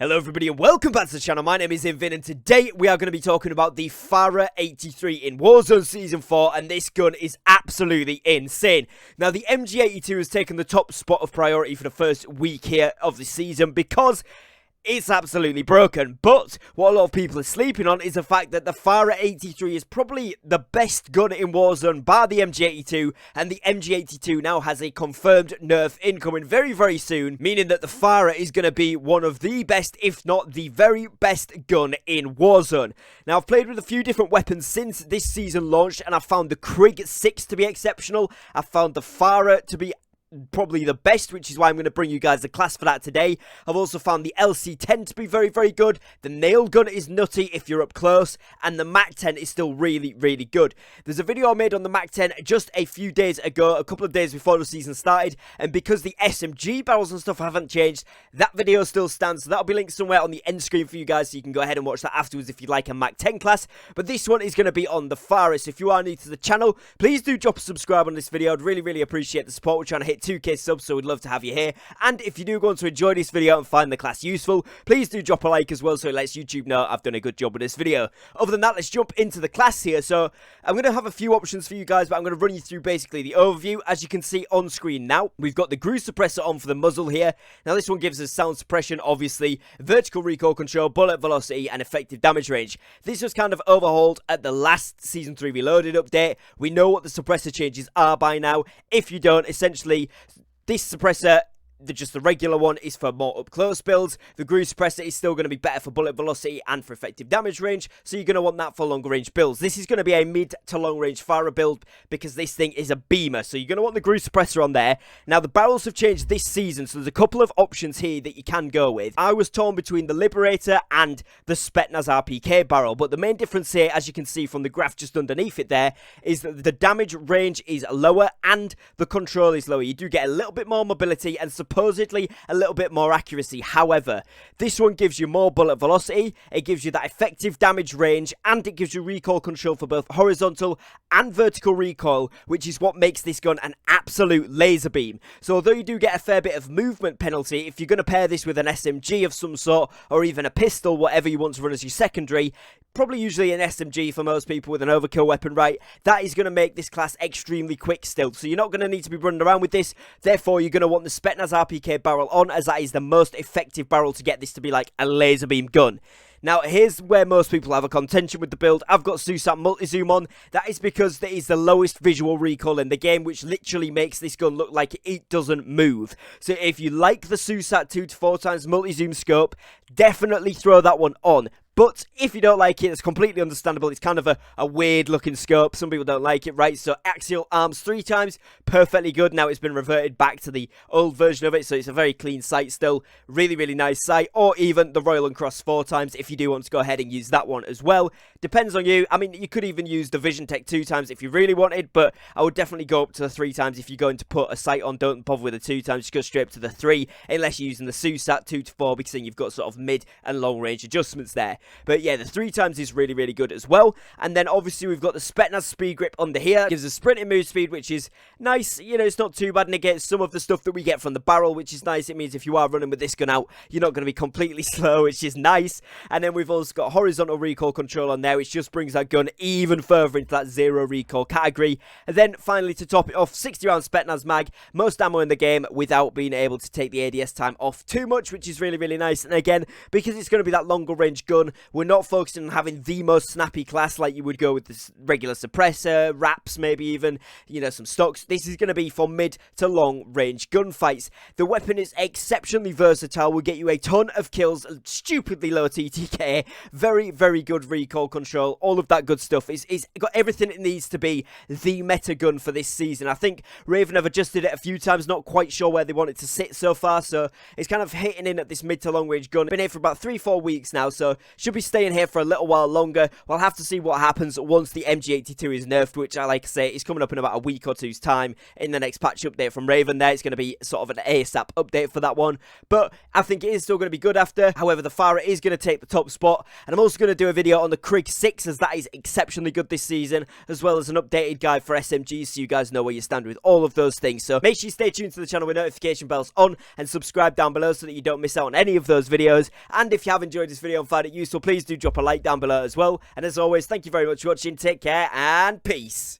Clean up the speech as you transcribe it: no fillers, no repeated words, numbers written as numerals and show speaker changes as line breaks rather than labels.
Hello everybody and welcome back to the channel. My name is Invin and today we are going to be talking about the FARA 83 in Warzone Season 4, and this gun is absolutely insane. Now the MG82 has taken the top spot of priority for the first week here of the season because it's absolutely broken, but what a lot of people are sleeping on is the fact that the FARA 83 is probably the best gun in Warzone bar the MG82, and the MG82 now has a confirmed nerf incoming very, very soon, meaning that the FARA is going to be one of the best, if not the very best gun in Warzone. Now, I've played with a few different weapons since this season launched, and I've found the Krig 6 to be exceptional. I've found the FARA to be probably the best, which is why I'm going to bring you guys the class for that today. I've also found the LC10 to be very, very good. The nail gun is nutty if you're up close, and the MAC-10 is still really, really good. There's a video I made on the MAC-10 just a few days ago, a couple of days before the season started, and because the SMG barrels and stuff haven't changed, that video still stands, so that'll be linked somewhere on the end screen for you guys, so you can go ahead and watch that afterwards if you like a MAC-10 class. But this one is going to be on the FARA, so if you are new to the channel, please do drop a subscribe on this video. I'd really, really appreciate the support. We're trying to hit 2k subs, so we'd love to have you here. And if you do go on to enjoy this video and find the class useful, please do drop a like as well, so it lets YouTube know I've done a good job with this video. Other than that, let's jump into the class here. So I'm going to have a few options for you guys, but I'm going to run you through basically the overview. As you can see on screen now, we've got the Groove Suppressor on for the muzzle here. Now this one gives us sound suppression, obviously, vertical recoil control, bullet velocity, and effective damage range. This was kind of overhauled at the last Season 3 Reloaded update. We know what the suppressor changes are by now. If you don't, essentially, this suppressor, just the regular one, is for more up-close builds. The Groove Suppressor is still going to be better for bullet velocity and for effective damage range, so you're going to want that for longer range builds. This is going to be a mid to long range FARA build because this thing is a beamer, so you're going to want the Groove Suppressor on there. Now, the barrels have changed this season, so there's a couple of options here that you can go with. I was torn between the Liberator and the Spetsnaz RPK barrel, but the main difference here, as you can see from the graph just underneath it there, is that the damage range is lower and the control is lower. You do get a little bit more mobility and supposedly a little bit more accuracy. However, this one gives you more bullet velocity, it gives you that effective damage range, and it gives you recoil control for both horizontal and vertical recoil, which is what makes this gun an absolute laser beam. So although you do get a fair bit of movement penalty, if you're going to pair this with an SMG of some sort, or even a pistol, whatever you want to run as your secondary, probably usually an SMG for most people with an overkill weapon, right? That is going to make this class extremely quick still. So you're not going to need to be running around with this. Therefore, you're going to want the Spetsnaz RPK barrel on, as that is the most effective barrel to get this to be like a laser beam gun. Now, here's where most people have a contention with the build. I've got SUSAT multi-zoom on. That is because that is the lowest visual recoil in the game, which literally makes this gun look like it doesn't move. So if you like the SUSAT 2 to 4 times multi-zoom scope, definitely throw that one on. But if you don't like it, it's completely understandable. It's kind of a weird looking scope. Some people don't like it, right? So axial arms 3 times, perfectly good. Now it's been reverted back to the old version of it, so it's a very clean sight still. Really, really nice sight. Or even the Royal and Cross 4 times if you do want to go ahead and use that one as well. Depends on you. I mean, you could even use the Vision Tech 2 times if you really wanted, but I would definitely go up to the 3 times if you're going to put a sight on. Don't bother with the 2 times, just go straight up to the 3, unless you're using the SUSAT 2 to 4, because then you've got sort of mid and long range adjustments there. But yeah, the 3 times is really, really good as well. And then obviously we've got the Spetsnaz speed grip under here. Gives us sprinting move speed, which is nice. You know, it's not too bad, and it gets some of the stuff that we get from the barrel, which is nice. It means if you are running with this gun out, you're not going to be completely slow, which is nice. And then we've also got horizontal recoil control on there, which just brings that gun even further into that zero recoil category. And then finally, to top it off, 60 round Spetsnaz mag, most ammo in the game without being able to take the ADS time off too much, which is really, really nice. And again, because it's going to be that longer range gun, we're not focusing on having the most snappy class like you would go with this regular suppressor, wraps, maybe even, you know, some stocks. This is going to be for mid to long range gunfights. The weapon is exceptionally versatile, will get you a ton of kills, stupidly low TTK, very, very good recoil control, all of that good stuff. It's got everything it needs to be the meta gun for this season. I think Raven have adjusted it a few times, not quite sure where they want it to sit so far, so it's kind of hitting in at this mid to long range gun. Been here for about 3-4 weeks now, so should be staying here for a little while longer. We'll have to see what happens once the MG82 is nerfed, which I like to say is coming up in about a week or two's time in the next patch update from Raven there. It's going to be sort of an ASAP update for that one, but I think it is still going to be good after. However, the FARA is going to take the top spot, and I'm also going to do a video on the Krig 6 as that is exceptionally good this season, as well as an updated guide for SMGs so you guys know where you stand with all of those things. So make sure you stay tuned to the channel with notification bells on and subscribe down below so that you don't miss out on any of those videos. And if you have enjoyed this video and found it useful, please do drop a like down below as well. And as always, thank you very much for watching, take care, and peace.